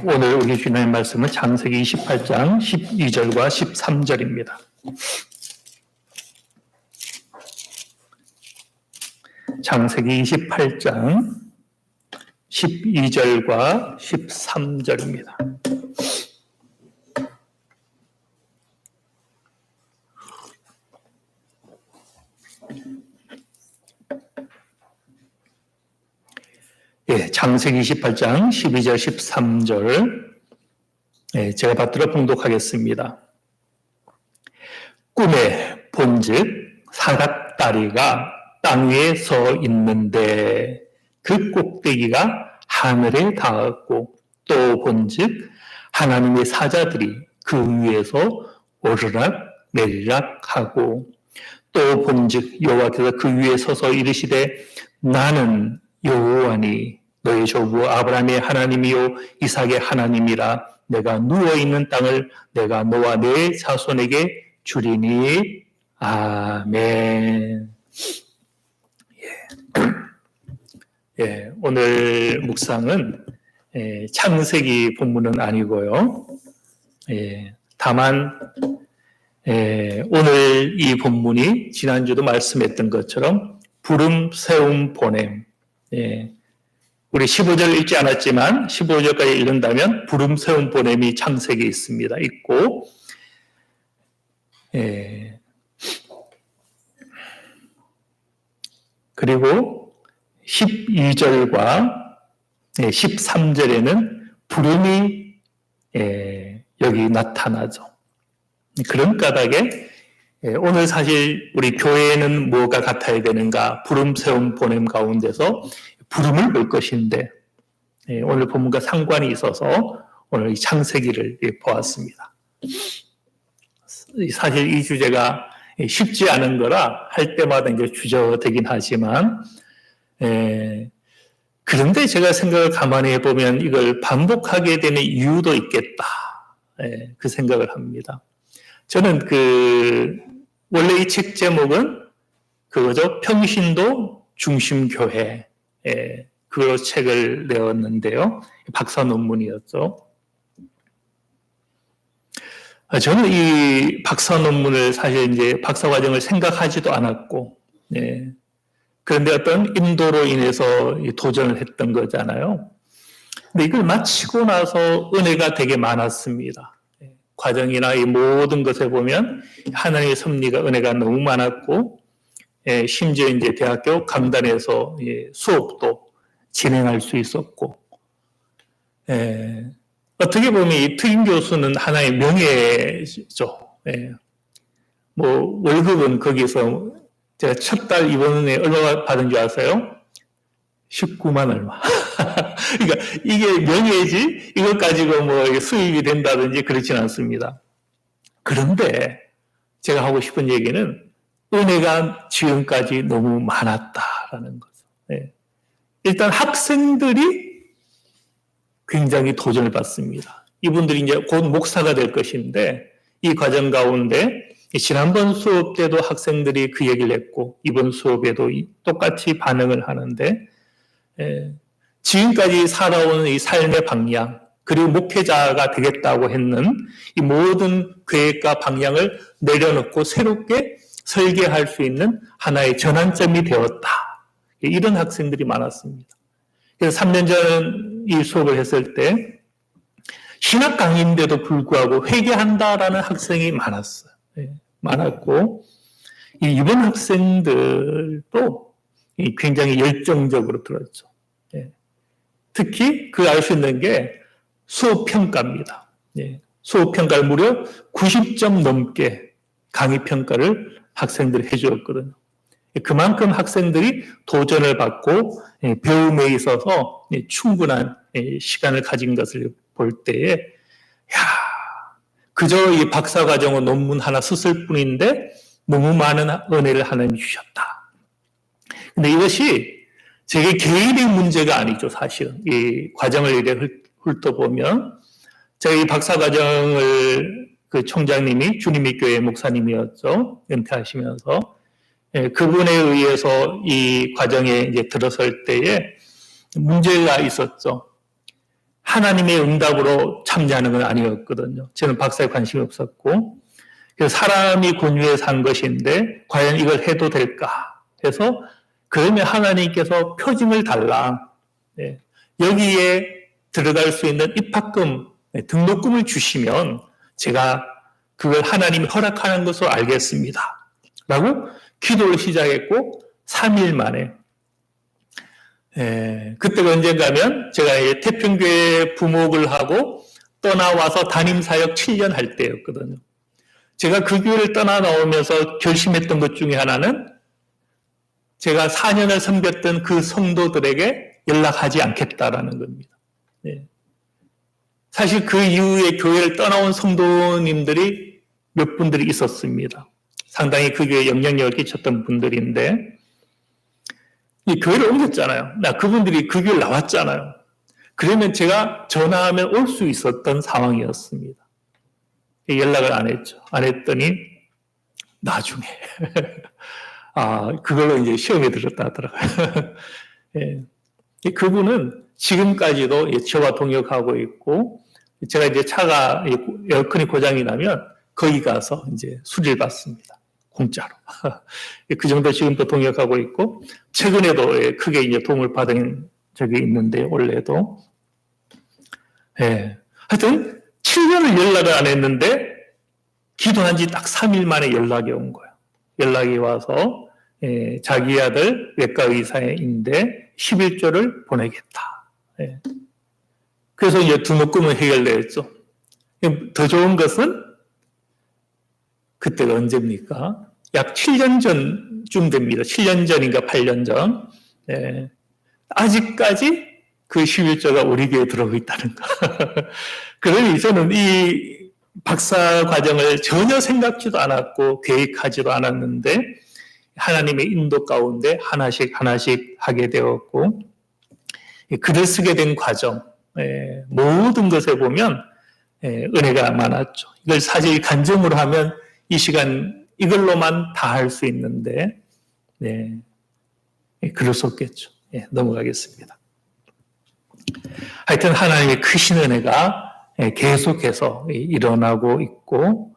오늘 우리 주님의 말씀은 창세기 28장 12절과 13절입니다. 창세기 28장 12절과 13절입니다. 창세기 28장 12절 13절 제가 받들어 봉독하겠습니다. 꿈에 본즉 사각다리가 땅 위에 서 있는데 그 꼭대기가 하늘에 닿았고 또 본즉 하나님의 사자들이 그 위에서 오르락 내리락 하고 또 본즉 여호와께서 그 위에 서서 이르시되 나는 여호와니 너의 조부 아브라함의 하나님이요 이삭의 하나님이라. 내가 누워있는 땅을 내가 너와 내 자손에게 주리니. 아멘. 오늘 묵상은 창세기 본문은 아니고요. 다만 오늘 이 본문이 지난주도 말씀했던 것처럼 부름, 세움, 보냄. 우리 15절 읽지 않았지만 15절까지 읽는다면 부름, 세움, 보냄이 창세기에 있습니다. 있고 그리고 12절과 13절에는 부름이 여기 나타나죠. 그런 까닭에 오늘 사실 우리 교회는 뭐가 같아야 되는가? 부름, 세움, 보냄 가운데서 부름을 볼 것인데 오늘 본문과 상관이 있어서 오늘 이 창세기를 보았습니다. 사실 이 주제가 쉽지 않은 거라 할 때마다 이제 주저되긴 하지만 그런데 제가 생각을 가만히 해보면 이걸 반복하게 되는 이유도 있겠다. 그 생각을 합니다. 저는 원래 이 책 제목은 그거죠. 평신도 중심교회. 그걸로 책을 내었는데요. 박사 논문이었죠. 저는 이 박사 논문을 사실 이제 박사 과정을 생각하지도 않았고, 그런데 어떤 인도로 인해서 도전을 했던 거잖아요. 근데 이걸 마치고 나서 은혜가 되게 많았습니다. 과정이나 이 모든 것에 보면 하나님의 섭리가 은혜가 너무 많았고, 심지어 이제 대학교 강단에서 수업도 진행할 수 있었고, 어떻게 보면 이 특임 교수는 하나의 명예죠. 뭐 월급은 거기서 제가 첫 달 이번에 얼마 받은 줄 아세요? 19만 얼마. 그러니까 이게 명예지 이것 가지고 뭐 수입이 된다든지 그렇진 않습니다. 그런데 제가 하고 싶은 얘기는 은혜가 지금까지 너무 많았다라는 거죠. 일단 학생들이 굉장히 도전을 받습니다. 이분들이 이제 곧 목사가 될 것인데 이 과정 가운데 지난번 수업 때도 학생들이 그 얘기를 했고 이번 수업에도 똑같이 반응을 하는데 지금까지 살아온 이 삶의 방향 그리고 목회자가 되겠다고 했는 이 모든 계획과 방향을 내려놓고 새롭게 설계할 수 있는 하나의 전환점이 되었다. 이런 학생들이 많았습니다. 그래서 3년 전 이 수업을 했을 때 신학 강의인데도 불구하고 회개한다라는 학생이 많았어요. 많았고 이번 학생들도 굉장히 열정적으로 들었죠. 특히 알 수 있는 게 수업 평가입니다. 수업 평가를 무려 90점 넘게 강의 평가를 학생들이 해주었거든요. 그만큼 학생들이 도전을 받고 배움에 있어서 충분한 시간을 가진 것을 볼 때에 그저 이 박사과정은 논문 하나 썼을 뿐인데 너무 많은 은혜를 하나님이 주셨다. 근데 이것이 제 개인의 문제가 아니죠, 사실은. 이 과정을 이렇게 훑어보면 제가 이 박사과정을 그 총장님이 주님의 교회 목사님이었죠. 은퇴하시면서 그분에 의해서 이 과정에 이제 들어설 때에 문제가 있었죠. 하나님의 응답으로 참여하는 건 아니었거든요. 저는 박사에 관심이 없었고, 그래서 사람이 권유해서 한 것인데 과연 이걸 해도 될까 해서, 그러면 하나님께서 표징을 달라, 여기에 들어갈 수 있는 입학금, 등록금을 주시면 제가 그걸 하나님이 허락하는 것으로 알겠습니다 라고 기도를 시작했고, 3일 만에, 그때가 언젠가면 제가 태평교회 부목을 하고 떠나와서 담임사역 7년 할 때였거든요. 제가 그 교회를 떠나 나오면서 결심했던 것 중에 하나는 제가 4년을 섬겼던 그 성도들에게 연락하지 않겠다라는 겁니다. 사실 그 이후에 교회를 떠나온 성도님들이 몇 분들이 있었습니다. 상당히 그 교회에 영향력을 끼쳤던 분들인데, 이 교회를 옮겼잖아요. 그분들이 그 교회를 나왔잖아요. 그러면 제가 전화하면 올 수 있었던 상황이었습니다. 연락을 안 했죠. 안 했더니 나중에 그걸로 이제 시험에 들었다 하더라고요. 그분은 지금까지도 저와 동역하고 있고, 제가 이제 차가 에어컨이 고장이 나면 거기 가서 이제 수리를 받습니다. 공짜로. 그 정도 지금도 동역하고 있고, 최근에도 크게 이제 도움을 받은 적이 있는데, 원래도. 하여튼, 7년을 연락을 안 했는데, 기도한 지 딱 3일 만에 연락이 온 거예요. 연락이 와서, 자기 아들 외과 의사인데 11조를 보내겠다. 그래서 이제 등록금은 해결됐죠. 더 좋은 것은 그때가 언제입니까? 약 7년 전쯤 됩니다. 7년 전인가 8년 전. 아직까지 그 11조가 우리 교회에 들어오고 있다는 거. 그러니 저는 이 박사 과정을 전혀 생각지도 않았고 계획하지도 않았는데 하나님의 인도 가운데 하나씩 하게 되었고, 글을 쓰게 된 과정, 모든 것에 보면 은혜가 많았죠. 이걸 사실 간증으로 하면 이 시간 이걸로만 다 할 수 있는데, 그럴 수 없겠죠. 넘어가겠습니다. 하여튼 하나님의 크신 은혜가 계속해서 일어나고 있고,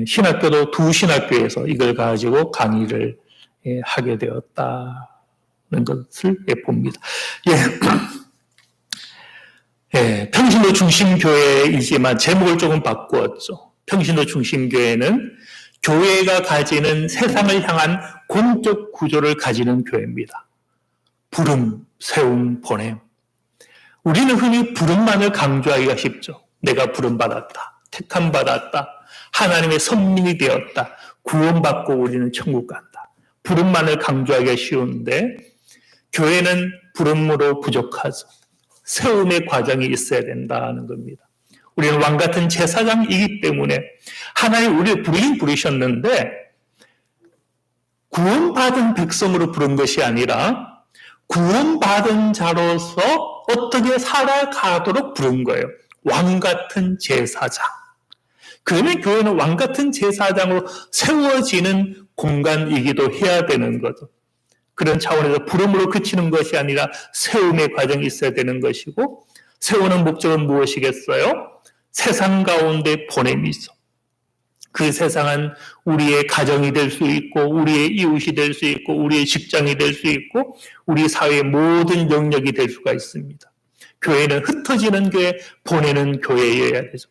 신학교도 두 신학교에서 이걸 가지고 강의를 하게 되었다는 것을 봅니다. 평신도 중심교회이지만 제목을 조금 바꾸었죠. 평신도 중심교회는 교회가 가지는 세상을 향한 공적 구조를 가지는 교회입니다. 부름, 세움, 보냄. 우리는 흔히 부름만을 강조하기가 쉽죠. 내가 부름받았다, 택함받았다, 하나님의 선민이 되었다, 구원받고 우리는 천국 간다. 부름만을 강조하기가 쉬운데 교회는 부름으로 부족하죠. 세움의 과정이 있어야 된다는 겁니다. 우리는 왕같은 제사장이기 때문에 하나님 우리를 부르긴 부르셨는데 구원받은 백성으로 부른 것이 아니라 구원받은 자로서 어떻게 살아가도록 부른 거예요. 왕같은 제사장. 그러면 교회는 왕같은 제사장으로 세워지는 공간이기도 해야 되는 거죠. 그런 차원에서 부름으로 그치는 것이 아니라 세움의 과정이 있어야 되는 것이고, 세우는 목적은 무엇이겠어요? 세상 가운데 보냄이죠. 그 세상은 우리의 가정이 될 수 있고, 우리의 이웃이 될 수 있고, 우리의 직장이 될 수 있고, 우리 사회의 모든 영역이 될 수가 있습니다. 교회는 흩어지는 교회, 보내는 교회여야 되죠.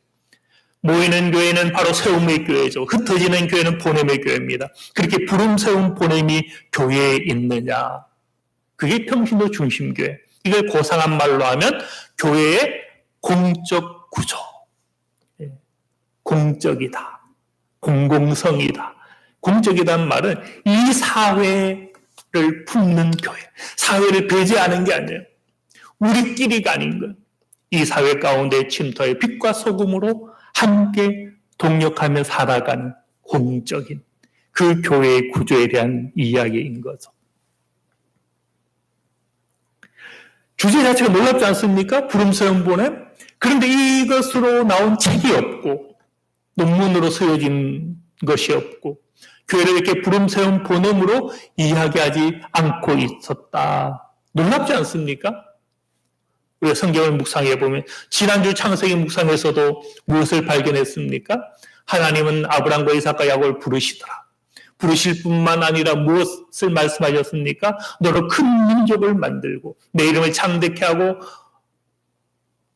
모이는 교회는 바로 세움의 교회죠. 흩어지는 교회는 보냄의 교회입니다. 그렇게 부름, 세움, 보냄이 교회에 있느냐. 그게 평신도 중심교회. 이걸 고상한 말로 하면 교회의 공적 구조. 공적이다. 공공성이다. 공적이란 말은 이 사회를 품는 교회. 사회를 배제하는 게 아니에요. 우리끼리가 아닌 것. 이 사회 가운데 침투해 빛과 소금으로 함께 동력하며 살아가는 공적인 그 교회의 구조에 대한 이야기인 거죠. 주제 자체가 놀랍지 않습니까? 부름, 세움, 보냄. 그런데 이것으로 나온 책이 없고 논문으로 쓰여진 것이 없고 교회를 이렇게 부름, 세움, 보냄으로 이야기하지 않고 있었다. 놀랍지 않습니까? 우리가 성경을 묵상해 보면 지난주 창세기 묵상에서도 무엇을 발견했습니까? 하나님은 아브람과 이삭과 야곱을 부르시더라. 부르실 뿐만 아니라 무엇을 말씀하셨습니까? 너로 큰 민족을 만들고 내 이름을 창대케 하고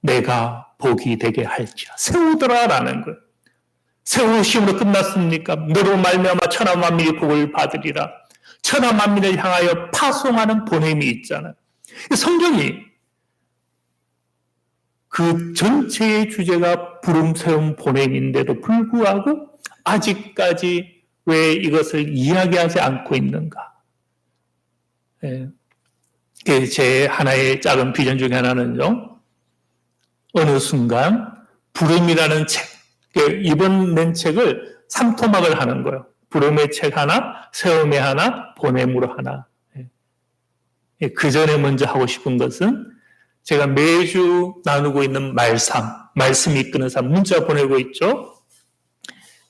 내가 복이 되게 할지라. 세우더라라는 거예요. 세우심으로 끝났습니까? 너로 말미암아 천하 만민이 복을 받으리라. 천하 만민을 향하여 파송하는 보냄이 있잖아요. 성경이 그 전체의 주제가 부름 세움 보냄인데도 불구하고 아직까지 왜 이것을 이야기하지 않고 있는가? 제 하나의 작은 비전 중에 하나는요. 어느 순간 부름이라는 책, 이번 낸 책을 3토막을 하는 거예요. 부름의 책 하나, 세움의 하나, 보냄으로 하나. 그 전에 먼저 하고 싶은 것은 제가 매주 나누고 있는 말씀이 이끄는 삶, 문자 보내고 있죠.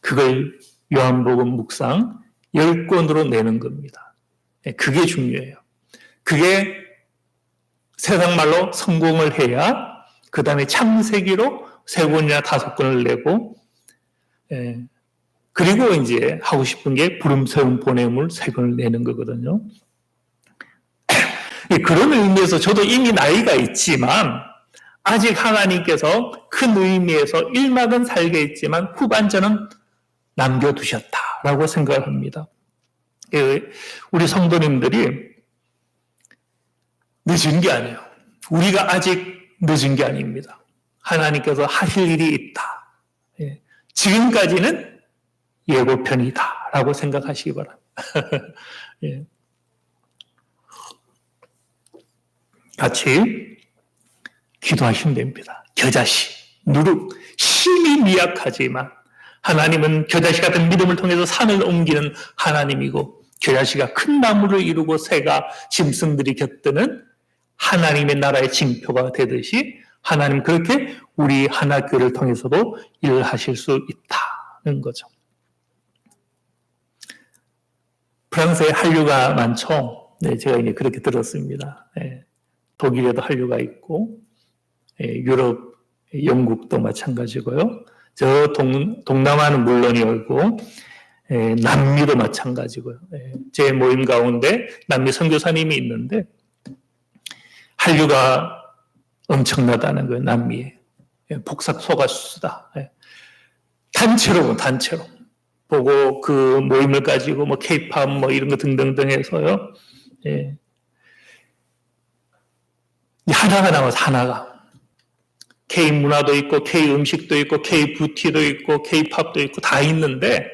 그걸 요한복음 묵상 10권으로 내는 겁니다. 그게 중요해요. 그게 세상 말로 성공을 해야 그 다음에 창세기로 3권이나 5권을 내고 그리고 이제 하고 싶은 게 부름, 세움, 보냄을 3권을 내는 거거든요. 그런 의미에서 저도 이미 나이가 있지만 아직 하나님께서 큰 의미에서 1막은 살게 있지만 후반전은 남겨두셨다라고 생각을 합니다. 우리 성도님들이 늦은 게 아니에요. 우리가 아직 늦은 게 아닙니다. 하나님께서 하실 일이 있다. 지금까지는 예고편이다라고 생각하시기 바랍니다. 같이 기도하시면 됩니다. 겨자씨, 누룩, 힘이 미약하지만 하나님은 겨자씨 같은 믿음을 통해서 산을 옮기는 하나님이고 겨자씨가 큰 나무를 이루고 새가 짐승들이 곁드는 하나님의 나라의 징표가 되듯이 하나님 그렇게 우리 하나교를 통해서도 일을 하실 수 있다는 거죠. 프랑스에 한류가 많죠. 네, 제가 이제 그렇게 들었습니다. 네, 독일에도 한류가 있고 유럽, 영국도 마찬가지고요. 저 동남아는 물론이고 남미도 마찬가지고요. 제 모임 가운데 남미 선교사님이 있는데 한류가 엄청나다는 거예요. 남미에. 폭삭 속았수다. 단체로 보고 그 모임을 가지고 뭐 케이팝 뭐 이런 거 등등등 해서요. 하나가 나와서 하나가. K 문화도 있고 K 음식도 있고 K 뷰티도 있고 K 팝도 있고 다 있는데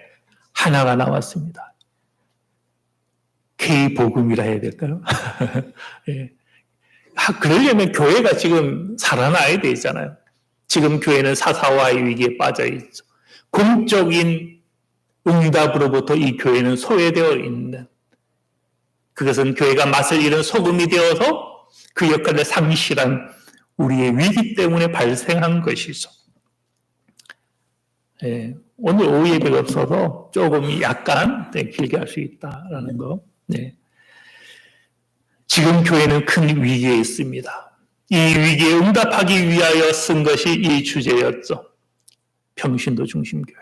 하나가 나왔습니다. K 복음이라 해야 될까요? 그러려면 교회가 지금 살아나야 되잖아요. 지금 교회는 사사화의 위기에 빠져 있죠. 공적인 응답으로부터 이 교회는 소외되어 있는, 그것은 교회가 맛을 잃은 소금이 되어서 그 역할을 상실한 우리의 위기 때문에 발생한 것이죠. 오늘 오후 예배가 없어서 조금 약간 길게 할 수 있다라는 거. 지금 교회는 큰 위기에 있습니다. 이 위기에 응답하기 위하여 쓴 것이 이 주제였죠. 평신도 중심교회.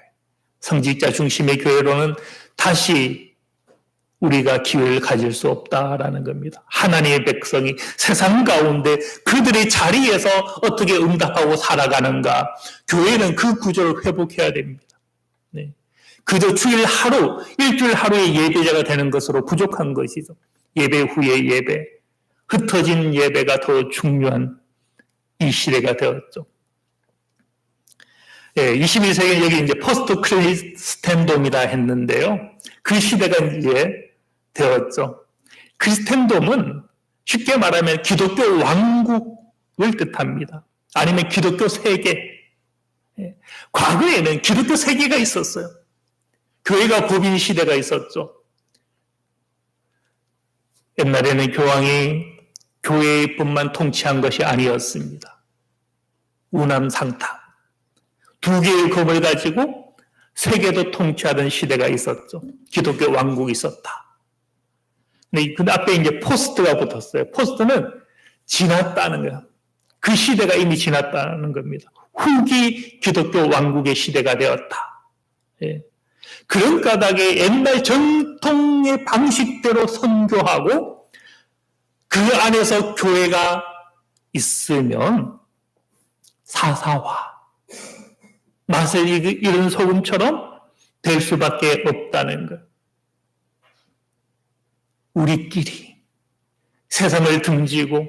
성직자 중심의 교회로는 다시 우리가 기회를 가질 수 없다라는 겁니다. 하나님의 백성이 세상 가운데 그들의 자리에서 어떻게 응답하고 살아가는가. 교회는 그 구조를 회복해야 됩니다. 그저 일주일 하루의 예배자가 되는 것으로 부족한 것이죠. 예배 후의 예배, 흩어진 예배가 더 중요한 이 시대가 되었죠. 21세기는 여기 이제 포스트 크리스텐돔이다 했는데요. 그 시대가 이제 되었죠. 크리스텐돔은 쉽게 말하면 기독교 왕국을 뜻합니다. 아니면 기독교 세계. 과거에는 기독교 세계가 있었어요. 교회가 법인 시대가 있었죠. 옛날에는 교황이 교회뿐만 통치한 것이 아니었습니다. 우남상타. 2개의 검을 가지고 세계도 통치하던 시대가 있었죠. 기독교 왕국이 있었다. 근데 그 앞에 이제 포스트가 붙었어요. 포스트는 지났다는 거예요. 그 시대가 이미 지났다는 겁니다. 후기 기독교 왕국의 시대가 되었다. 예. 그런 까닭에 옛날 전통의 방식대로 선교하고 그 안에서 교회가 있으면 사사화, 맛을 잃은 소금처럼 될 수밖에 없다는 것. 우리끼리 세상을 등지고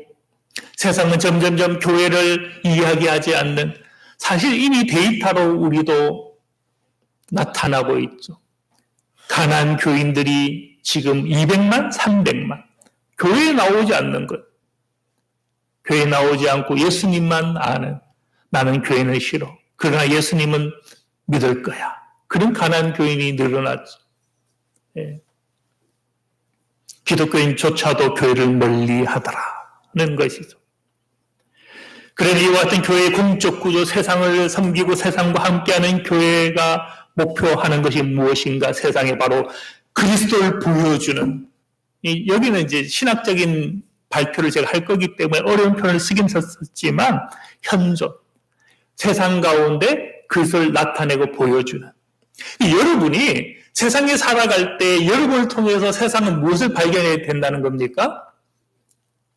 세상은 점점점 교회를 이야기하지 않는, 사실 이미 데이터로 우리도 나타나고 있죠. 가난한 교인들이 지금 200만, 300만. 교회에 나오지 않는 것. 교회에 나오지 않고 예수님만 아는, 나는 교회는 싫어. 그러나 예수님은 믿을 거야. 그런 가난한 교인이 늘어났죠. 예. 기독교인조차도 교회를 멀리 하더라는 것이죠. 그러니 이와 같은 교회의 공적 구조, 세상을 섬기고 세상과 함께하는 교회가 목표하는 것이 무엇인가? 세상에 바로 그리스도를 보여주는, 여기는 이제 신학적인 발표를 제가 할 거기 때문에 어려운 표현을 쓰긴 썼지만 현존, 세상 가운데 그리스도를 나타내고 보여주는. 여러분이 세상에 살아갈 때 여러분을 통해서 세상은 무엇을 발견해야 된다는 겁니까?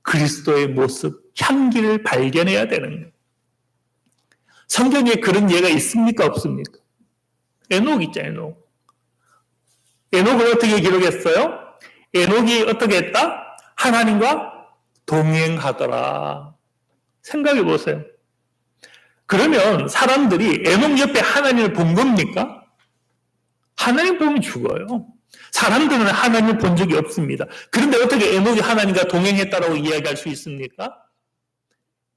그리스도의 모습, 향기를 발견해야 되는 거예요. 성경에 그런 예가 있습니까? 없습니까? 에녹 있잖아요, 에녹을 어떻게 기록했어요? 에녹이 어떻게 했다? 하나님과 동행하더라. 생각해 보세요. 그러면 사람들이 에녹 옆에 하나님을 본 겁니까? 하나님 보면 죽어요. 사람들은 하나님을 본 적이 없습니다. 그런데 어떻게 에녹이 하나님과 동행했다라고 이야기할 수 있습니까?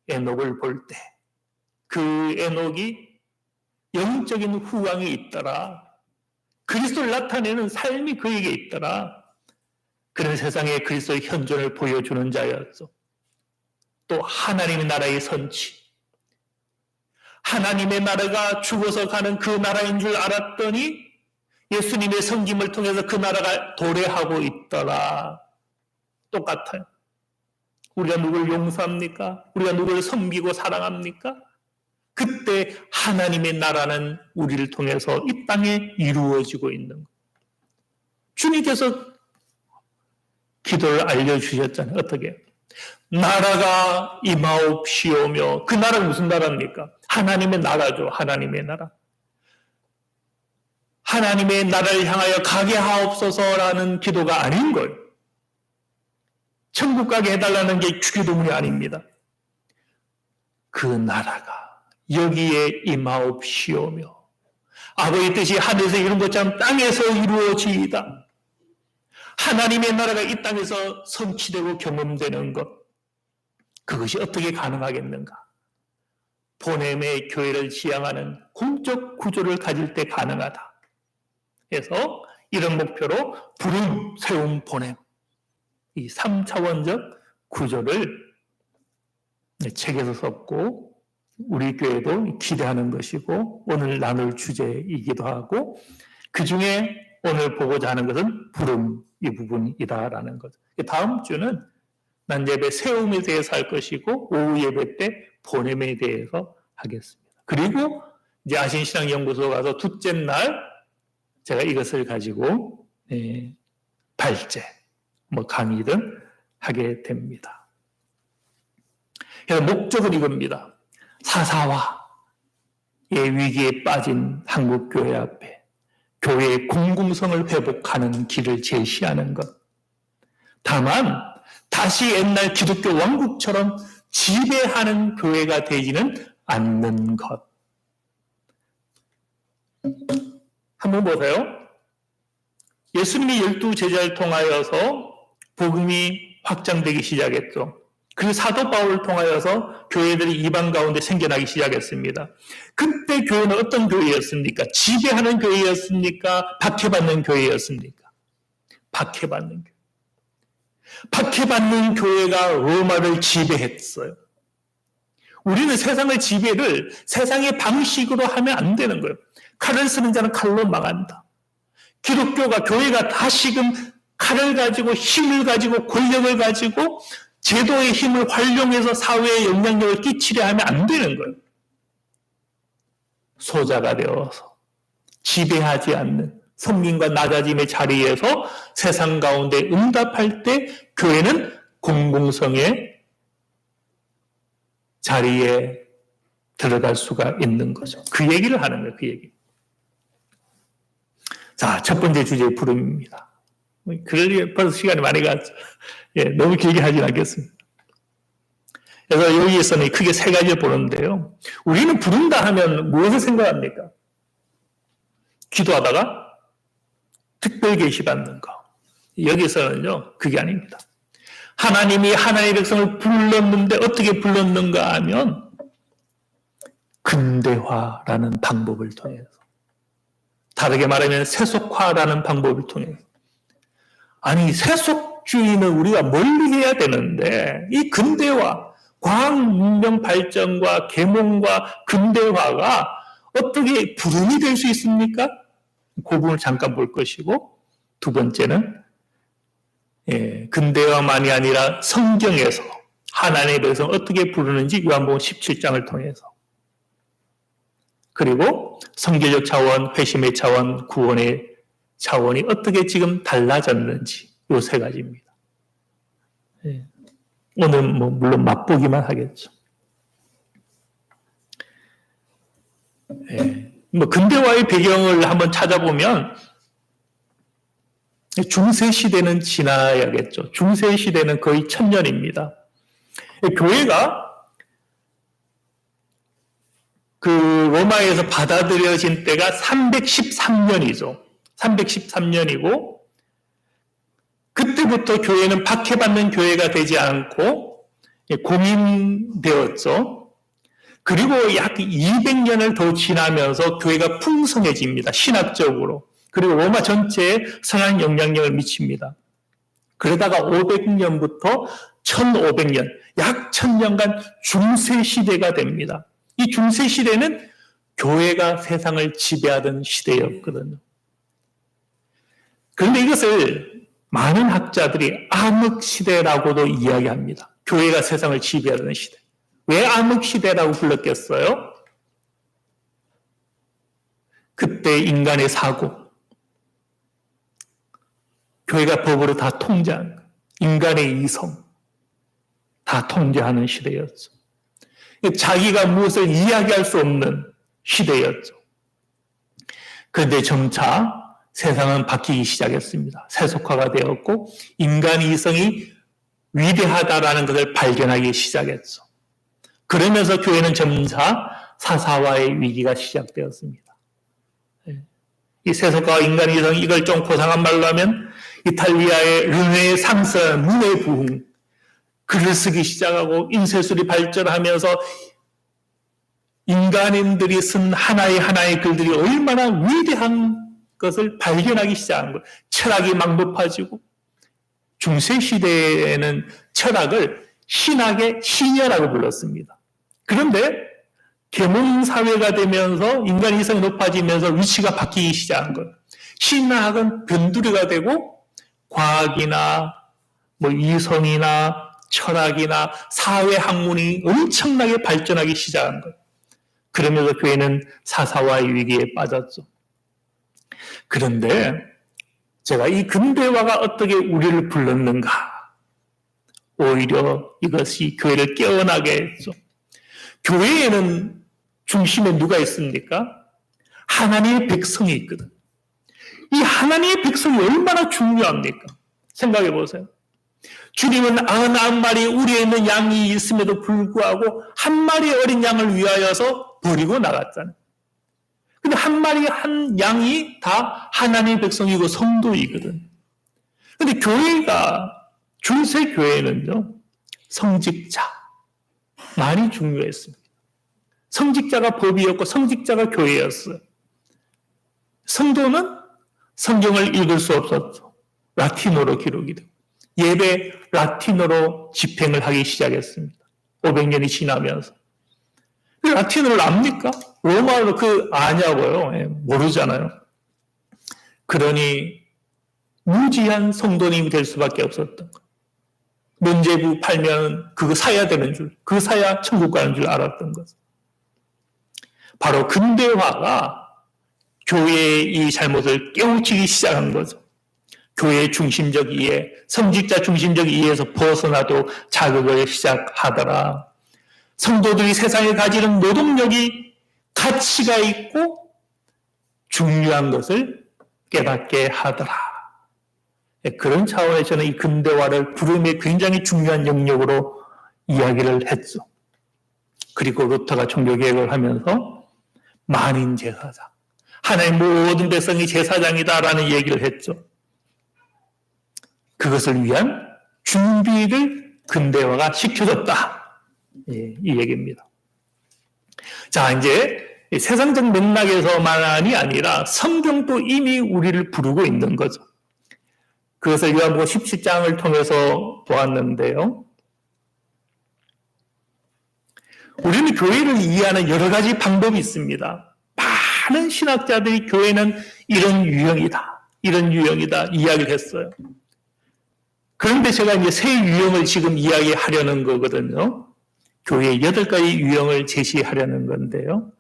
에녹을 볼 때 그 에녹이 영적인 후광이 있더라. 그리스도를 나타내는 삶이 그에게 있더라. 그런 세상에 그리스도의 현존을 보여주는 자였죠. 또 하나님의 나라의 선치. 하나님의 나라가 죽어서 가는 그 나라인 줄 알았더니 예수님의 섬김을 통해서 그 나라가 도래하고 있더라. 똑같아요. 우리가 누구를 용서합니까? 우리가 누구를 섬기고 사랑합니까? 그때 하나님의 나라는 우리를 통해서 이 땅에 이루어지고 있는 거예요. 주님께서 기도를 알려주셨잖아요. 어떻게? 나라가 임하옵시오며. 그 나라는 무슨 나라입니까? 하나님의 나라죠. 하나님의 나라. 하나님의 나라를 향하여 가게 하옵소서라는 기도가 아닌 거예요. 천국 가게 해달라는 게 주기도문이 아닙니다. 그 나라가 여기에 임하옵시오며 아버지 뜻이 하늘에서 이룬 것처럼 땅에서 이루어지이다. 하나님의 나라가 이 땅에서 성취되고 경험되는 것, 그것이 어떻게 가능하겠는가? 보냄의 교회를 지향하는 공적 구조를 가질 때 가능하다. 그래서 이런 목표로 부름, 세움, 보냄, 이 3차원적 구조를 책에서 썼고 우리 교회도 기대하는 것이고 오늘 나눌 주제이기도 하고, 그 중에 오늘 보고자 하는 것은 부름 이 부분이다라는 거죠. 다음 주는 난예배 세움에 대해서 할 것이고 오후 예배 때 보냄에 대해서 하겠습니다. 그리고 이제 아신신앙연구소 가서 둘째 날 제가 이것을 가지고 발제, 강의를 하게 됩니다. 그래서 목적은 이겁니다. 사사화의 위기에 빠진 한국교회 앞에 교회의 공공성을 회복하는 길을 제시하는 것. 다만 다시 옛날 기독교 왕국처럼 지배하는 교회가 되지는 않는 것. 한번 보세요. 예수님이 12제자를 통하여서 복음이 확장되기 시작했죠. 그 사도 바울을 통하여서 교회들이 이방 가운데 생겨나기 시작했습니다. 그때 교회는 어떤 교회였습니까? 지배하는 교회였습니까? 박해받는 교회였습니까? 박해받는 교회. 박해받는 교회가 로마를 지배했어요. 우리는 세상의 지배를 세상의 방식으로 하면 안 되는 거예요. 칼을 쓰는 자는 칼로 망한다. 기독교가, 교회가 다시금 칼을 가지고 힘을 가지고 권력을 가지고 제도의 힘을 활용해서 사회에 영향력을 끼치려 하면 안 되는 거예요. 소자가 되어서 지배하지 않는 성민과 낮아짐의 자리에서 세상 가운데 응답할 때 교회는 공공성의 자리에 들어갈 수가 있는 거죠. 그 얘기를 하는 거예요. 그 얘기. 자, 첫 번째 주제의 부름입니다. 그럴 벌써 시간이 많이 갔죠. 예, 너무 길게 하진 않겠습니다. 그래서 여기에서는 크게 세 가지를 보는데요. 우리는 부른다 하면 무엇을 생각합니까? 기도하다가 특별 계시받는 거. 여기서는요, 그게 아닙니다. 하나님이 하나님의 백성을 불렀는데 어떻게 불렀는가 하면 근대화라는 방법을 통해서, 다르게 말하면 세속화라는 방법을 통해서. 아니, 세속주의는 우리가 멀리해야 되는데 이 근대화, 과학 문명 발전과 계몽과 근대화가 어떻게 불응이 될 수 있습니까? 그 부분을 잠깐 볼 것이고, 두 번째는 근대화만이 아니라 성경에서 하나님의 백성을 어떻게 부르는지 요한복음 17장을 통해서, 그리고 성경적 차원, 회심의 차원, 구원의 차원이 어떻게 지금 달라졌는지, 요 세 가지입니다. 오늘 물론 맛보기만 하겠죠. 근대화의 배경을 한번 찾아보면 중세 시대는 지나야겠죠. 중세 시대는 거의 1000년입니다. 교회가 그 로마에서 받아들여진 때가 313년이죠. 313년이고 그때부터 교회는 박해받는 교회가 되지 않고 공인되었죠. 그리고 약 200년을 더 지나면서 교회가 풍성해집니다. 신학적으로. 그리고 로마 전체에 선한 영향력을 미칩니다. 그러다가 500년부터 1500년, 약 1000년간 중세시대가 됩니다. 이 중세시대는 교회가 세상을 지배하던 시대였거든요. 그런데 이것을 많은 학자들이 암흑시대라고도 이야기합니다. 교회가 세상을 지배하던 시대. 왜 암흑시대라고 불렀겠어요? 그때 인간의 사고, 교회가 법으로 다 통제한, 인간의 이성, 다 통제하는 시대였죠. 자기가 무엇을 이야기할 수 없는 시대였죠. 그런데 점차 세상은 바뀌기 시작했습니다. 세속화가 되었고 인간의 이성이 위대하다라는 것을 발견하기 시작했죠. 그러면서 교회는 점차 사사화의 위기가 시작되었습니다. 이 세속화와 인간의 이성, 이걸 좀 고상한 말로 하면 이탈리아의 르네상스, 문의 부흥, 글을 쓰기 시작하고 인쇄술이 발전하면서 인간인들이 쓴 하나의 글들이 얼마나 위대한 것을 발견하기 시작한 거예요. 철학이 막 높아지고, 중세시대에는 철학을 신학의 신여라고 불렀습니다. 그런데 계몽사회가 되면서 인간 이성이 높아지면서 위치가 바뀌기 시작한 거예요. 신학은 변두리가 되고 과학이나 이성이나 철학이나 사회학문이 엄청나게 발전하기 시작한 거예요. 그러면서 교회는 사사화의 위기에 빠졌죠. 그런데 제가 이 근대화가 어떻게 우리를 불렀는가? 오히려 이것이 교회를 깨어나게 했죠. 교회에는 중심에 누가 있습니까? 하나님의 백성이 있거든. 이 하나님의 백성이 얼마나 중요합니까? 생각해 보세요. 주님은 99마리 우리에 있는 양이 있음에도 불구하고 한 마리 어린 양을 위하여서 버리고 나갔잖아요. 근데 한 마리 한 양이 다 하나님의 백성이고 성도이거든. 근데 교회가, 중세 교회는요, 성직자, 많이 중요했습니다. 성직자가 법이었고 성직자가 교회였어요. 성도는 성경을 읽을 수 없었죠. 라틴어로 기록이 되고 예배 라틴어로 집행을 하기 시작했습니다. 500년이 지나면서. 라틴어를 압니까? 로마어로 아냐고요. 모르잖아요. 그러니 무지한 성도님이 될 수밖에 없었던 거예요. 면죄부 팔면 그거 사야 되는 줄, 그거 사야 천국 가는 줄 알았던 거죠. 바로 근대화가 교회의 이 잘못을 깨우치기 시작한 거죠. 교회 중심적 이해, 성직자 중심적 이해에서 벗어나도 자극을 시작하더라. 성도들이 세상에 가지는 노동력이 가치가 있고 중요한 것을 깨닫게 하더라. 그런 차원에서 저는 이 근대화를 부름의 굉장히 중요한 영역으로 이야기를 했죠. 그리고 루터가 종교개혁을 하면서 만인 제사장, 하나님 모든 백성이 제사장이다라는 얘기를 했죠. 그것을 위한 준비를 근대화가 시켜줬다. 이 얘기입니다. 자, 이제 세상적 맥락에서만이 아니라 성경도 이미 우리를 부르고 있는 거죠. 그것을 요한복음 17장을 통해서 보았는데요. 우리는 교회를 이해하는 여러 가지 방법이 있습니다. 많은 신학자들이 교회는 이런 유형이다, 이런 유형이다 이야기를 했어요. 그런데 제가 이제 새 유형을 지금 이야기하려는 거거든요. 교회의 8가지 유형을 제시하려는 건데요.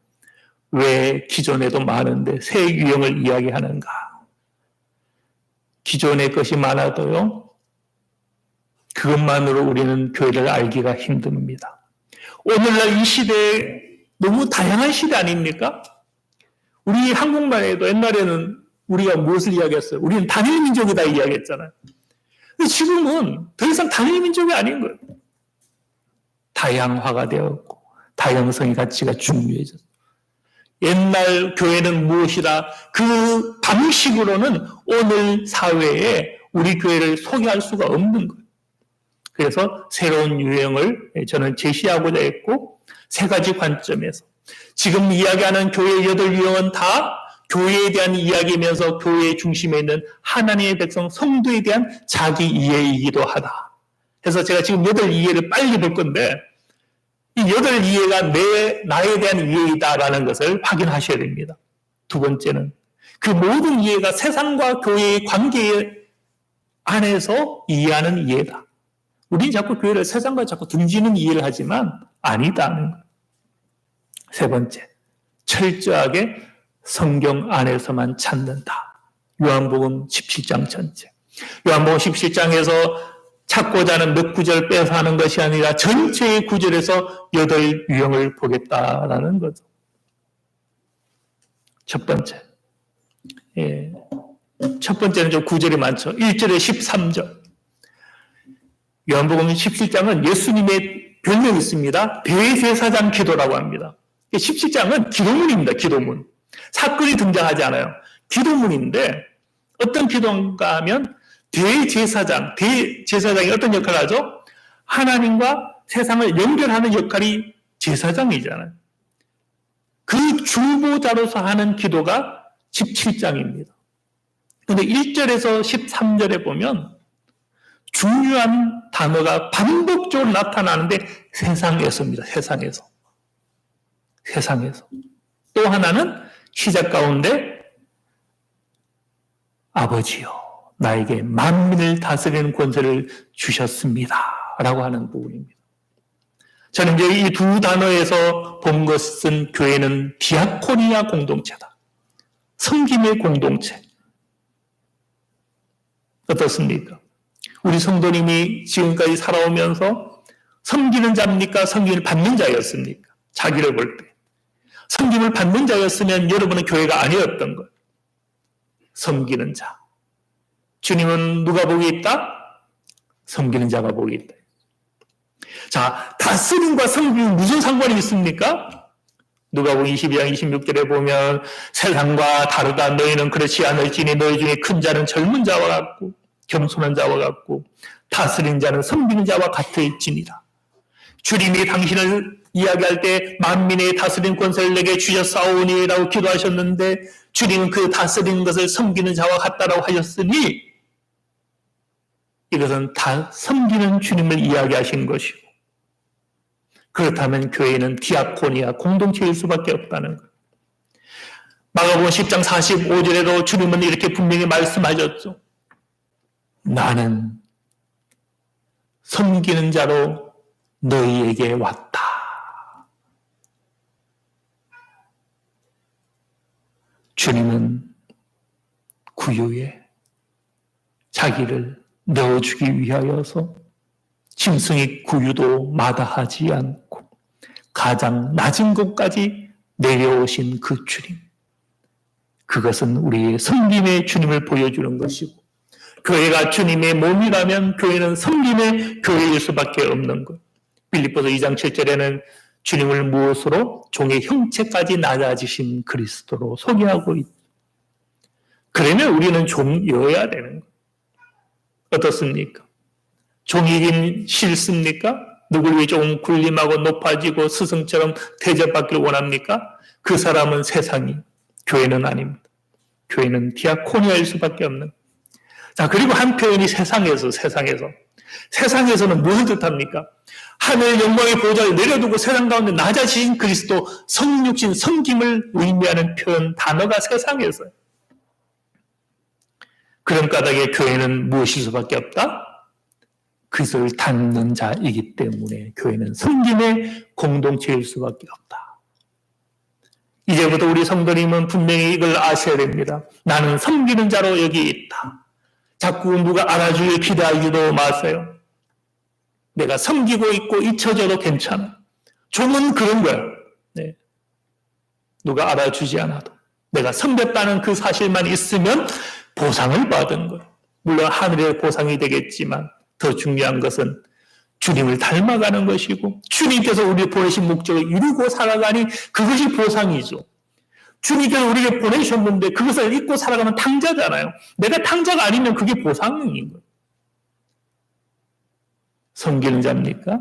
왜 기존에도 많은데 새 유형을 이야기하는가? 기존의 것이 많아도요, 그것만으로 우리는 교회를 알기가 힘듭니다. 오늘날 이 시대에 너무 다양한 시대 아닙니까? 우리 한국만 해도 옛날에는 우리가 무엇을 이야기했어요? 우리는 단일 민족이다 이야기했잖아요. 근데 지금은 더 이상 단일 민족이 아닌 거예요. 다양화가 되었고 다양성의 가치가 중요해졌어요. 옛날 교회는 무엇이다? 그 방식으로는 오늘 사회에 우리 교회를 소개할 수가 없는 거예요. 그래서 새로운 유형을 저는 제시하고자 했고, 3가지 관점에서 지금 이야기하는 교회의 8유형은 다 교회에 대한 이야기이면서 교회의 중심에 있는 하나님의 백성 성도에 대한 자기 이해이기도 하다. 그래서 제가 지금 8이해를 빨리 볼 건데, 이 8이해가 나에 대한 이해이다라는 것을 확인하셔야 됩니다. 2번째는 그 모든 이해가 세상과 교회의 관계 안에서 이해하는 이해다. 우리는 자꾸 교회를 세상과 자꾸 등지는 이해를 하지만 아니다는 거예요. 3번째, 철저하게 성경 안에서만 찾는다. 요한복음 17장 전체. 요한복음 17장에서 찾고자 하는 몇 구절 빼서 하는 것이 아니라 전체의 구절에서 8유형을 보겠다라는 거죠. 첫 번째. 첫 번째는 좀 구절이 많죠. 1절에 13절. 요한복음 17장은 예수님의 별명이 있습니다. 대제사장 기도라고 합니다. 17장은 기도문입니다. 기도문. 사건이 등장하지 않아요. 기도문인데 어떤 기도인가 하면 대제사장이 어떤 역할을 하죠? 하나님과 세상을 연결하는 역할이 제사장이잖아요. 그 중보자로서 하는 기도가 17장입니다. 그런데 1절에서 13절에 보면 중요한 단어가 반복적으로 나타나는데 세상에서입니다. 세상에서. 또 하나는 시작 가운데 아버지요, 나에게 만민을 다스리는 권세를 주셨습니다. 라고 하는 부분입니다. 저는 이제 이 2 단어에서 본 것은 교회는 디아코니아 공동체다. 섬김의 공동체. 어떻습니까? 우리 성도님이 지금까지 살아오면서 섬기는 자입니까? 섬김을 받는 자였습니까? 자기를 볼 때. 섬김을 받는 자였으면 여러분은 교회가 아니었던 거예요. 섬기는 자. 주님은 누가 복이 있다? 섬기는 자가 복이 있다. 자, 다스림과 섬김은 무슨 상관이 있습니까? 누가복음 22장 26절에 보면 세상과 다르다. 너희는 그렇지 않을지니 너희 중에 큰 자는 젊은 자와 같고 겸손한 자와 같고 다스린 자는 섬기는 자와 같을지니라. 주님이 당신을 이야기할 때 만민의 다스린 권세를 내게 주셨사오니라고 기도하셨는데 주님은 그 다스리는 것을 섬기는 자와 같다라고 하셨으니 이것은 다 섬기는 주님을 이야기하신 것이고, 그렇다면 교회는 디아코니아 공동체일 수밖에 없다는 것. 마가복음 10장 45절에도 주님은 이렇게 분명히 말씀하셨죠. 나는 섬기는 자로 너희에게 왔다. 주님은 구유에 자기를 넣어주기 위하여서 짐승의 구유도 마다하지 않고 가장 낮은 곳까지 내려오신 그 주님. 그것은 우리의 섬김의 주님을 보여주는 것이고, 교회가 주님의 몸이라면 교회는 섬김의 교회일 수밖에 없는 것. 빌립보서 2장 7절에는 주님을 무엇으로? 종의 형체까지 낮아지신 그리스도로 소개하고 있다. 그러면 우리는 종이어야 되는 것. 어떻습니까? 종이긴 싫습니까? 누굴 위해 조금 군림하고 높아지고 스승처럼 대접받기를 원합니까? 그 사람은 세상이, 교회는 아닙니다. 교회는 디아코니아일 수밖에 없는. 자, 그리고 한 표현이 세상에서는 무엇을 뜻합니까? 하늘 영광의 보좌를 내려두고 세상 가운데 낮아지신 그리스도 성육신 섬김을 의미하는 표현 단어가 세상에서요. 그런 까닭에 교회는 무엇일 수밖에 없다? 그리스도를 닮는 자이기 때문에 교회는 섬김의 공동체일 수밖에 없다. 이제부터 우리 성도님은 분명히 이걸 아셔야 됩니다. 나는 섬기는 자로 여기 있다. 자꾸 누가 알아주길 기대하지도 마세요. 내가 섬기고 있고 잊혀져도 괜찮아. 종은 그런 거야. 네. 누가 알아주지 않아도 내가 섬겼다는 그 사실만 있으면 보상을 받은 거예요. 물론 하늘의 보상이 되겠지만 더 중요한 것은 주님을 닮아가는 것이고 주님께서 우리를 보내신 목적을 이루고 살아가니 그것이 보상이죠. 주님께서 우리를 보내셨는데 그것을 잊고 살아가면 탕자잖아요. 내가 탕자가 아니면 그게 보상인 거예요. 섬기는 자입니까?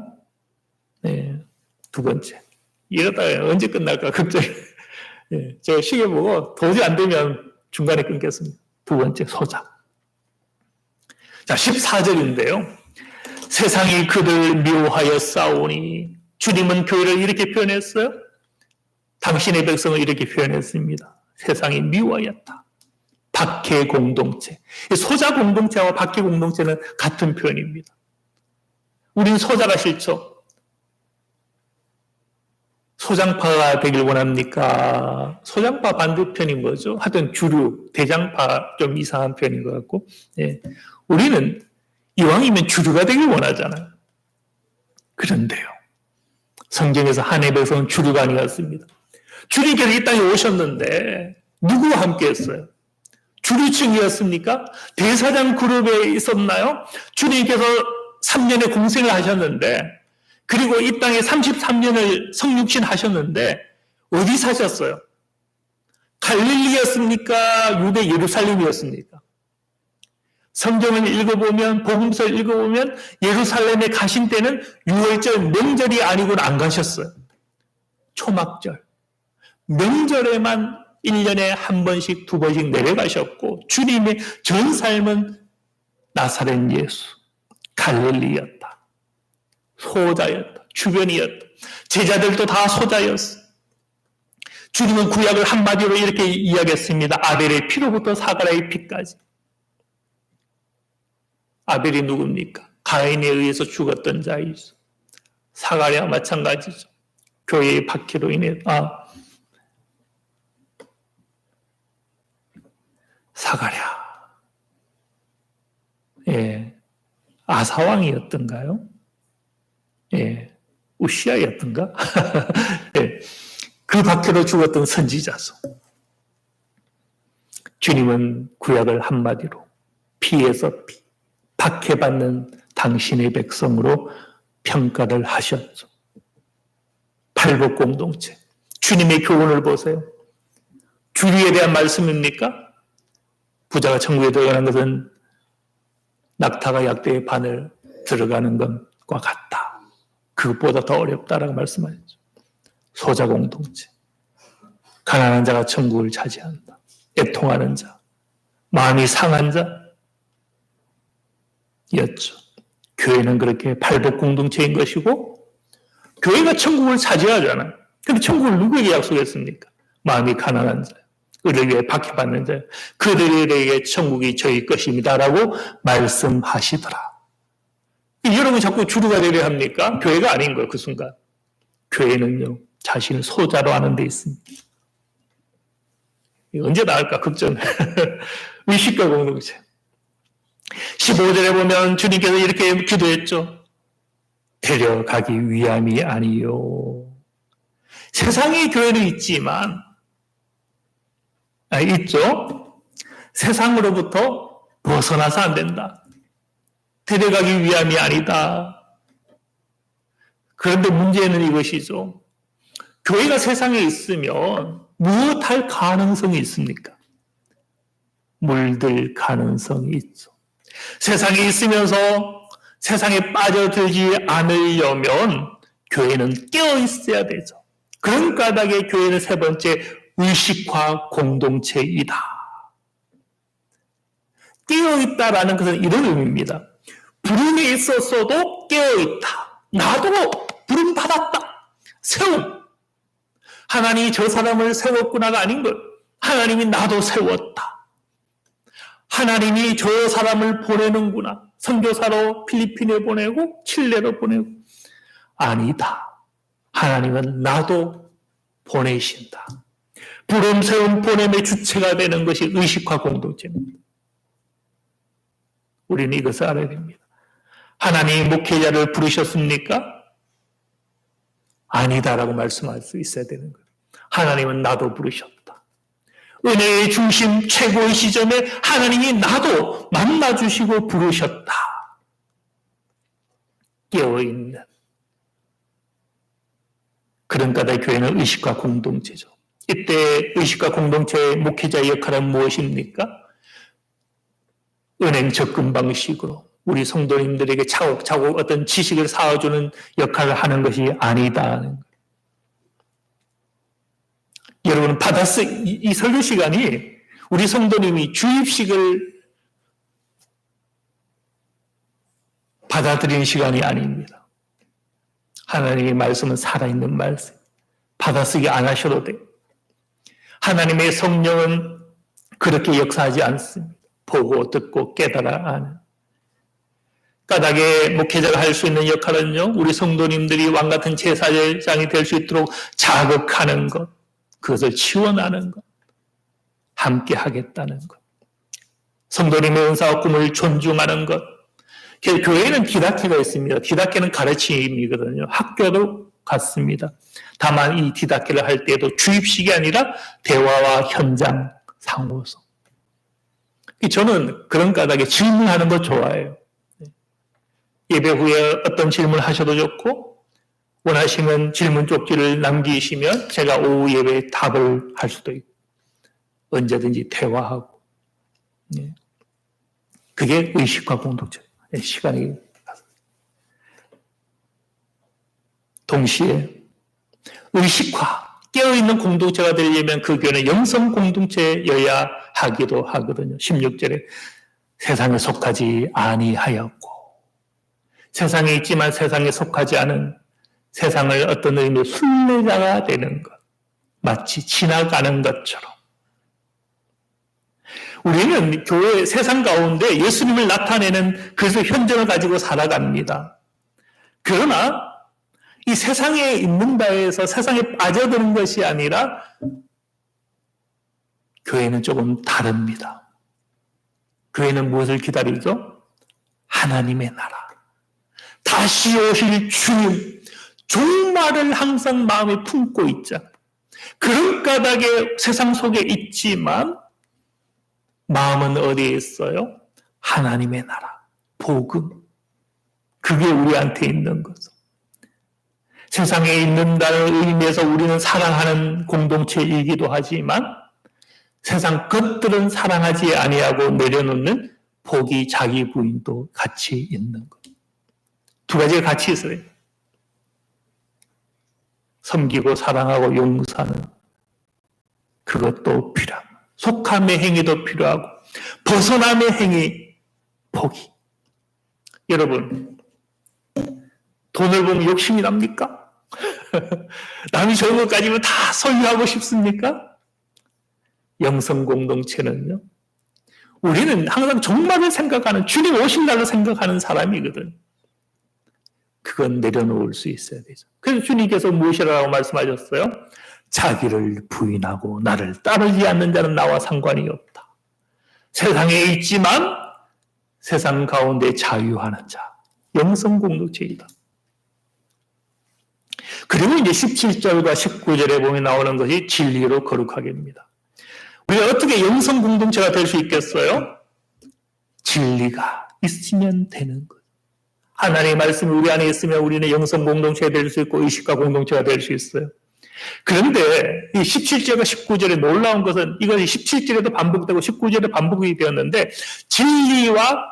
네. 두 번째. 이러다가 언제 끝날까 걱정이. 네. 제가 시계 보고 도저히 안 되면 중간에 끊겠습니다. 두 번째, 소자. 자, 14절인데요. 세상이 그를 미워하여 싸우니 주님은 교회를 이렇게 표현했어요. 당신의 백성을 이렇게 표현했습니다. 세상이 미워하였다. 박해 공동체. 소자 공동체와 박해 공동체는 같은 표현입니다. 우리는 소자가 싫죠. 소장파가 되길 원합니까? 소장파 반대편이 뭐죠? 하여튼 주류, 대장파 좀 이상한 편인 것 같고, 예. 우리는 이왕이면 주류가 되길 원하잖아요. 그런데요. 성경에서 한해 백성은 주류가 아니었습니다. 주님께서 이 땅에 오셨는데 누구와 함께 했어요? 주류층이었습니까? 대사장 그룹에 있었나요? 주님께서 3년의 공생을 하셨는데 그리고 이 땅에 33년을 성육신 하셨는데 어디 사셨어요? 갈릴리였습니까? 유대 예루살렘이었습니까? 성경을 읽어보면 복음서를 읽어보면 예루살렘에 가신 때는 6월절 명절이 아니고는 안 가셨어요. 초막절. 명절에만 1년에 한 번씩 두 번씩 내려가셨고 주님의 전 삶은 나사렛 예수, 갈릴리였다. 소자였다. 주변이었다. 제자들도 다 소자였어. 주님은 구약을 한마디로 이렇게 이야기했습니다. 아벨의 피로부터 사가랴의 피까지. 아벨이 누굽니까? 가인에 의해서 죽었던 자이죠. 사가랴 마찬가지죠. 교회의 박해로 인해 사가랴. 예. 아사왕이었던가요? 예. 우시아였던가? 예. 그 박해로 죽었던 선지자죠. 주님은 구약을 한마디로 피에서 피, 박해받는 당신의 백성으로 평가를 하셨죠. 팔복 공동체. 주님의 교훈을 보세요. 주류에 대한 말씀입니까? 부자가 천국에 들어가는 것은 낙타가 약대의 바늘 들어가는 것과 같다. 그것보다 더 어렵다라고 말씀하셨죠. 소자 공동체. 가난한 자가 천국을 차지한다. 애통하는 자. 마음이 상한 자였죠. 교회는 그렇게 팔복 공동체인 것이고 교회가 천국을 차지하잖아요. 근데 천국을 누구에게 약속했습니까? 마음이 가난한 자. 그를 위해 박해받는 자, 그들에게 천국이 저희 것입니다라고 말씀하시더라. 여러분이 자꾸 주류가 되려 합니까? 교회가 아닌 거예요, 그 순간. 교회는요, 자신을 소자로 하는 데 있습니다. 언제 나을까, 걱정. 의식과 공동체. 15절에 보면 주님께서 이렇게 기도했죠. 데려가기 위함이 아니요. 세상의 교회는 있지만, 있죠? 세상으로부터 벗어나서 안 된다. 데려가기 위함이 아니다. 그런데 문제는 이것이죠. 교회가 세상에 있으면 무엇할 가능성이 있습니까? 물들 가능성이 있죠. 세상에 있으면서 세상에 빠져들지 않으려면 교회는 깨어 있어야 되죠. 그런 까닭에 교회는 세 번째 의식화 공동체이다. 깨어 있다라는 것은 이런 의미입니다. 부름이 있었어도 깨어 있다. 나도 부름 받았다. 세움. 하나님이 저 사람을 세웠구나가 아닌 것. 하나님이 나도 세웠다. 하나님이 저 사람을 보내는구나. 선교사로 필리핀에 보내고 칠레로 보내고. 아니다. 하나님은 나도 보내신다. 부름, 세움, 보냄의 주체가 되는 것이 의식화 공동체입니다. 우리는 이것을 알아야 됩니다. 하나님이 목회자를 부르셨습니까? 아니다라고 말씀할 수 있어야 되는 거예요. 하나님은 나도 부르셨다. 은혜의 중심 최고의 시점에 하나님이 나도 만나주시고 부르셨다. 깨어있는 그런 까닭 교회는 의식과 공동체죠. 이때 의식과 공동체의 목회자의 역할은 무엇입니까? 은행 접근 방식으로 우리 성도님들에게 차곡차곡 어떤 지식을 쌓아주는 역할을 하는 것이 아니다. 여러분, 이 설교 시간이 우리 성도님이 주입식을 받아들이는 시간이 아닙니다. 하나님의 말씀은 살아있는 말씀. 받아쓰기 안 하셔도 돼요. 하나님의 성령은 그렇게 역사하지 않습니다. 보고 듣고 깨달아 아는. 까닭에 목회자가 할 수 있는 역할은요, 우리 성도님들이 왕같은 제사장이 될 수 있도록 자극하는 것, 그것을 지원하는 것, 함께 하겠다는 것, 성도님의 은사와 꿈을 존중하는 것. 교회에는 디다케가 있습니다. 디다케는 가르침이거든요. 학교도 같습니다. 다만 이 디다케를 할 때에도 주입식이 아니라 대화와 현장 상호성. 저는 그런 까닭에 질문하는 거 좋아해요. 예배 후에 어떤 질문 하셔도 좋고, 원하시면 질문 쪽지를 남기시면 제가 오후 예배에 답을 할 수도 있고, 언제든지 대화하고. 그게 의식과 공동체. 시간이 동시에 의식화, 깨어있는 공동체가 되려면 그 교회는 영성 공동체여야 하기도 하거든요. 16절에 세상에 속하지 아니하였고, 세상에 있지만 세상에 속하지 않은, 세상을 어떤 의미로 순례자가 되는 것, 마치 지나가는 것처럼. 우리는 교회 세상 가운데 예수님을 나타내는 그래서 현장을 가지고 살아갑니다. 그러나 이 세상에 있는 바에서 세상에 빠져드는 것이 아니라 교회는 조금 다릅니다. 교회는 무엇을 기다리죠? 하나님의 나라. 다시 오실 주님, 종말을 항상 마음에 품고 있자. 그런 까닭에 세상 속에 있지만 마음은 어디에 있어요? 하나님의 나라, 복음. 그게 우리한테 있는 거죠. 세상에 있는다는 의미에서 우리는 사랑하는 공동체이기도 하지만 세상 것들은 사랑하지 아니하고 내려놓는 복이 자기 부인도 같이 있는 것. 두 가지가 같이 있어요. 섬기고 사랑하고 용서하는 그것도 필요하고, 속함의 행위도 필요하고, 벗어남의 행위, 복이. 여러분, 돈을 보면 욕심이 납니까? 남이 좋은 것 가지면 다 소유하고 싶습니까? 영성 공동체는요, 우리는 항상 종말을 생각하는, 주님 오신 날로 생각하는 사람이거든. 그건 내려놓을 수 있어야 되죠. 그래서 주님께서 무엇이라고 말씀하셨어요? 자기를 부인하고 나를 따르지 않는 자는 나와 상관이 없다. 세상에 있지만 세상 가운데 자유하는 자, 영성 공동체이다. 그리고 이제 17절과 19절에 보면 나오는 것이 진리로 거룩하게 합니다. 우리가 어떻게 영성 공동체가 될 수 있겠어요? 진리가 있으면 되는 것. 하나님의 말씀이 우리 안에 있으면 우리는 영성 공동체가 될 수 있고 의식과 공동체가 될 수 있어요. 그런데 이 17절과 19절에 놀라운 것은 이것이 17절에도 반복되고 19절에 반복이 되었는데 진리와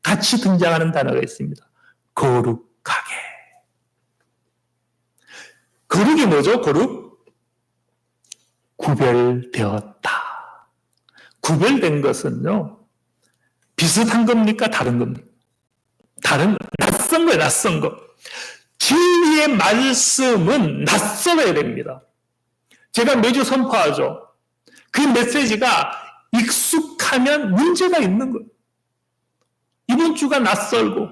같이 등장하는 단어가 있습니다. 거룩하게. 거룩이 뭐죠? 거룩? 구별되었다. 구별된 것은요, 비슷한 겁니까? 다른 겁니까? 낯선 거예요, 낯선 거. 진리의 말씀은 낯설어야 됩니다. 제가 매주 선포하죠. 그 메시지가 익숙하면 문제가 있는 거예요. 이번 주가 낯설고,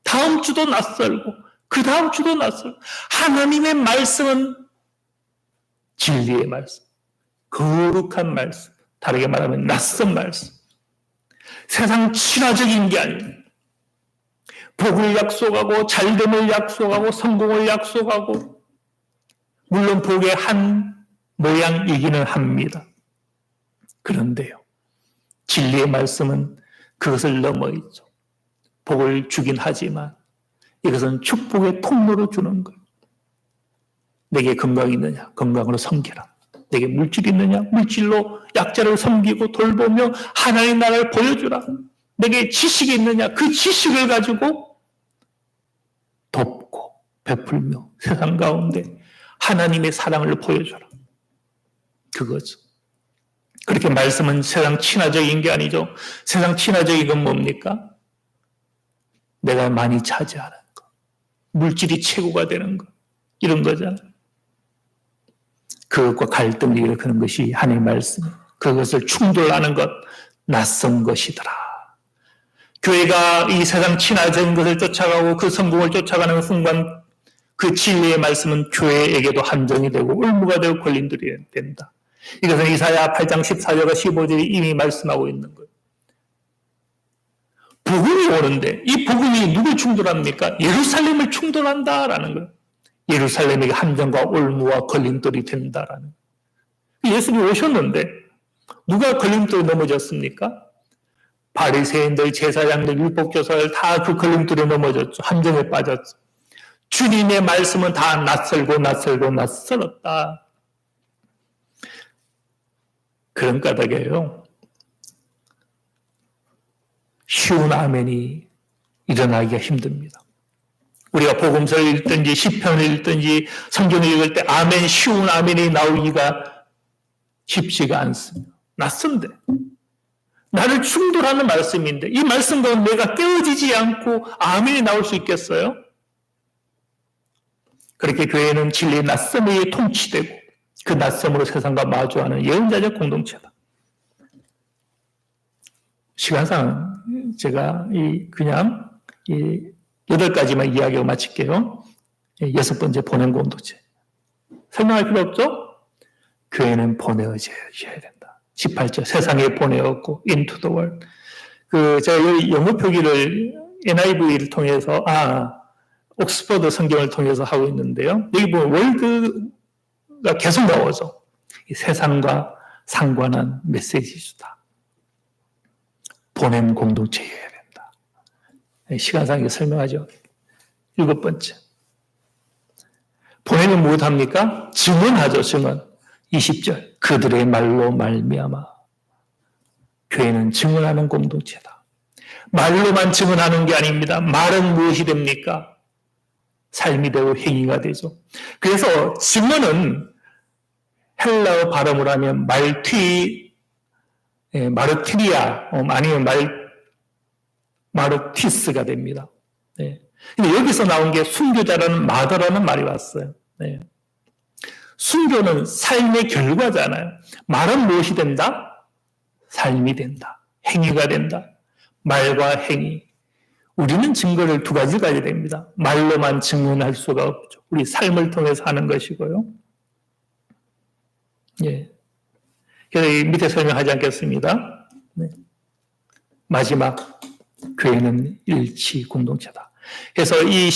다음 주도 낯설고, 그 다음 주도 낯설고, 하나님의 말씀은 진리의 말씀, 거룩한 말씀, 다르게 말하면 낯선 말씀. 세상 친화적인 게 아니에요. 복을 약속하고 잘됨을 약속하고 성공을 약속하고 물론 복의 한 모양이기는 합니다. 그런데요. 진리의 말씀은 그것을 넘어 있죠. 복을 주긴 하지만 이것은 축복의 통로로 주는 거예요. 내게 건강이 있느냐? 건강으로 섬기라. 내게 물질이 있느냐? 물질로 약자를 섬기고 돌보며 하나님 나라를 보여주라. 내게 지식이 있느냐? 그 지식을 가지고 돕고 베풀며 세상 가운데 하나님의 사랑을 보여줘라. 그거죠. 그렇게 말씀은 세상 친화적인 게 아니죠. 세상 친화적인 건 뭡니까? 내가 많이 차지하는 거. 물질이 최고가 되는 거. 이런 거잖아요. 그것과 갈등을 일으키는 것이 하나님의 말씀. 그것을 충돌하는 것, 낯선 것이더라. 교회가 이 세상 친화적인 것을 쫓아가고 그 성공을 쫓아가는 순간 그 진리의 말씀은 교회에게도 한정이 되고 올무가 되고 걸림돌이 된다. 이것은 이사야 8장 14절과 15절이 이미 말씀하고 있는 거예요. 복음이 오는데 이 복음이 누굴 충돌합니까? 예루살렘을 충돌한다라는 거예요. 예루살렘에게 함정과 올무와 걸림돌이 된다라는 거예요. 예수님이 오셨는데 누가 걸림돌에 넘어졌습니까? 바리새인들, 제사장들, 율법교사들 다 그 걸림돌에 넘어졌죠. 함정에 빠졌죠. 주님의 말씀은 다 낯설었다. 그런 까닭이에요. 쉬운 아멘이 일어나기가 힘듭니다. 우리가 복음서를 읽든지 시편을 읽든지 성경을 읽을 때 아멘, 쉬운 아멘이 나오기가 쉽지가 않습니다. 낯선데. 나를 충돌하는 말씀인데 이 말씀 가운데 내가 깨어지지 않고 아멘이 나올 수 있겠어요? 그렇게 교회는 진리의 낯섦에 통치되고 그 낯섦으로 세상과 마주하는 예언자적 공동체다. 시간상 제가 그냥 8가지만 이야기하고 마칠게요. 6번째 보낸 공동체. 설명할 필요 없죠? 교회는 보내어져야 된다. 18절 세상에 보내었고 into the world. 제가 여기 영어 표기를 NIV를 통해서 옥스퍼드 성경을 통해서 하고 있는데요. 여기 보면 월드가 계속 나오죠. 이 세상과 상관한 메시지수다. 보냄 공동체여야 된다. 시간상 설명하죠. 7번째. 보내면 무엇합니까? 증언하죠. 증언. 20절. 그들의 말로 말미암아. 교회는 증언하는 공동체다. 말로만 증언하는 게 아닙니다. 말은 무엇이 됩니까? 삶이 되고 행위가 되죠. 그래서 증언은 헬라어 발음을 하면 마르티리아 아니면 마르티스가 됩니다. 네. 근데 여기서 나온 게 순교자라는 마더라는 말이 왔어요. 네. 순교는 삶의 결과잖아요. 말은 무엇이 된다? 삶이 된다. 행위가 된다. 말과 행위. 우리는 증거를 두 가지 가져야 됩니다. 말로만 증언할 수가 없죠. 우리 삶을 통해서 하는 것이고요. 예. 그래서 이 밑에 설명하지 않겠습니다. 네. 마지막, 교회는 일치 공동체다. 그래서 이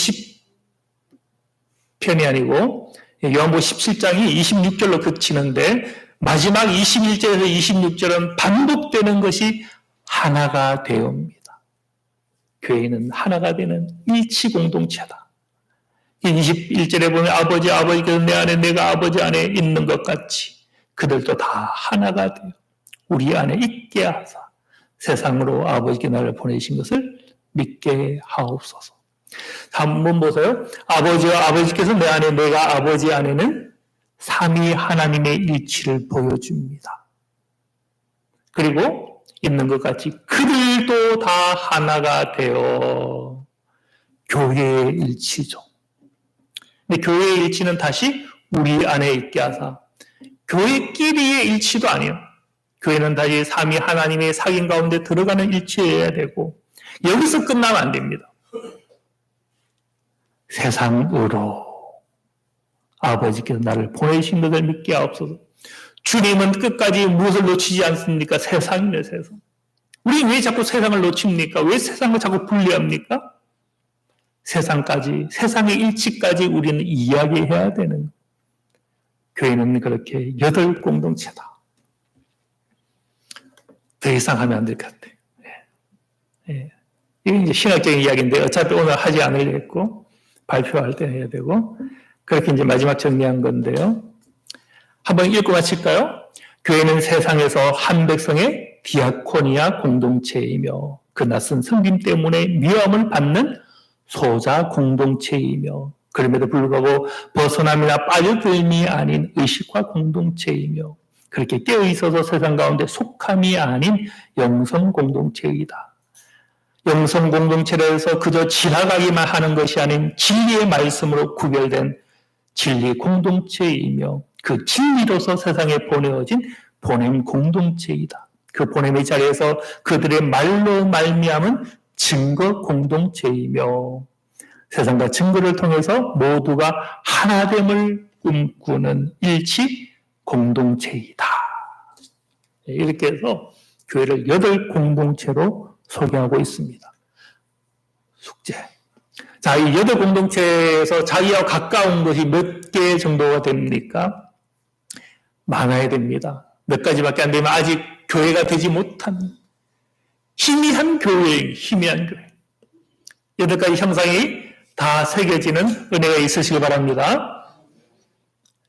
10편이 아니고 요한복음 17장이 26절로 그치는데 마지막 21절에서 26절은 반복되는 것이 하나가 되옵니다. 교회는 하나가 되는 일치 공동체다. 21절에 보면 아버지께서 내 안에 내가 아버지 안에 있는 것 같이 그들도 다 하나가 되어 우리 안에 있게 하사 세상으로 아버지께 나를 보내신 것을 믿게 하옵소서. 한번 보세요. 아버지께서 내 안에 내가 아버지 안에는 삼위 하나님의 일치를 보여줍니다. 그리고 있는 것 같이 그들도 다 하나가 되어 교회의 일치죠. 근데 교회의 일치는 다시 우리 안에 있게 하사 교회끼리의 일치도 아니에요. 교회는 다시 삼위 하나님의 사귐 가운데 들어가는 일치여야 되고 여기서 끝나면 안 됩니다. 세상으로 아버지께서 나를 보내신 것을 믿게 하옵소서. 주님은 끝까지 무엇을 놓치지 않습니까? 세상이네, 세상. 우리 왜 자꾸 세상을 놓칩니까? 왜 세상을 자꾸 분리합니까? 세상까지, 세상의 일치까지 우리는 이야기해야 되는 교회는 그렇게 8 공동체다. 더 이상 하면 안 될 것 같아요. 예. 이게 이제 신학적인 이야기인데 어차피 오늘 하지 않으려 했고 발표할 때 해야 되고 그렇게 이제 마지막 정리한 건데요. 한번 읽고 마칠까요? 교회는 세상에서 한 백성의 디아코니아 공동체이며 그 낯선 섬김 때문에 미움을 받는 소자 공동체이며 그럼에도 불구하고 벗어남이나 빠져들미 아닌 의식화 공동체이며 그렇게 깨어있어서 세상 가운데 속함이 아닌 영성 공동체이다. 영성 공동체라 해서 그저 지나가기만 하는 것이 아닌 진리의 말씀으로 구별된 진리 공동체이며 그 진리로서 세상에 보내어진 보냄 공동체이다. 그 보냄의 자리에서 그들의 말로 말미암은 증거 공동체이며 세상과 증거를 통해서 모두가 하나됨을 꿈꾸는 일치 공동체이다. 이렇게 해서 교회를 8 공동체로 소개하고 있습니다. 숙제. 자, 이 8 공동체에서 자기와 가까운 것이 몇 개 정도가 됩니까? 많아야 됩니다. 몇 가지밖에 안 되면 아직 교회가 되지 못한 희미한 교회. 8가지 형상이 다 새겨지는 은혜가 있으시기 바랍니다.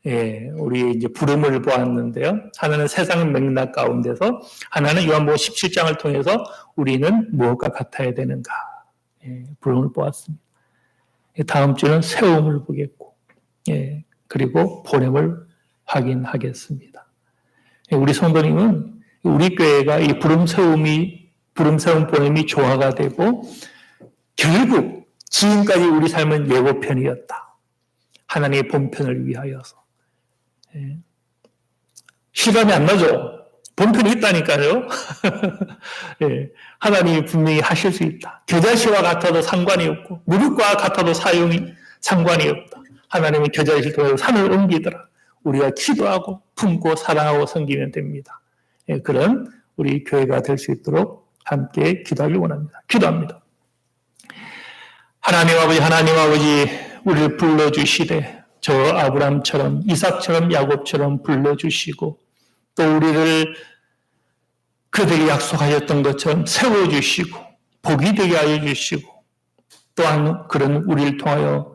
예, 우리 이제 부름을 보았는데요. 하나는 세상 맥락 가운데서, 하나는 요한복음 17장을 통해서 우리는 무엇과 같아야 되는가. 예, 부름을 보았습니다. 다음 주는 세움을 보겠고, 예, 그리고 보냄을 확인하겠습니다. 우리 성도님은 우리 교회가 이 부름 세움 보냄이 조화가 되고 결국 지금까지 우리 삶은 예고편이었다. 하나님의 본편을 위하여서. 예. 실감이 안 나죠? 본편이 있다니까요. 예. 하나님이 분명히 하실 수 있다. 겨자씨와 같아도 상관이 없고 무릇과 같아도 상관이 없다. 하나님은 겨자씨를 통해서 산을 옮기더라. 우리가 기도하고 품고 사랑하고 섬기면 됩니다. 예. 그런 우리 교회가 될 수 있도록 함께 기도하길 원합니다. 기도합니다. 하나님 아버지, 우리를 불러주시되 저 아브람처럼 이삭처럼 야곱처럼 불러주시고 또 우리를 그들이 약속하셨던 것처럼 세워주시고 복이 되게 하여 주시고 또한 그런 우리를 통하여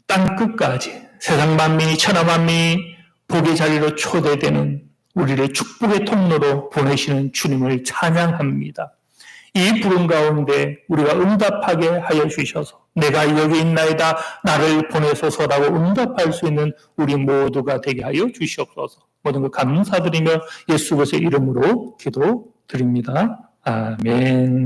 땅끝까지 세상 만민이 천하 만민이 복의 자리로 초대되는 우리를 축복의 통로로 보내시는 주님을 찬양합니다. 이 부름 가운데 우리가 응답하게 하여 주셔서 내가 여기 있나이다 나를 보내소서라고 응답할 수 있는 우리 모두가 되게 하여 주시옵소서. 모든 것 감사드리며 예수 그리스도의 이름으로 기도드립니다. 아멘.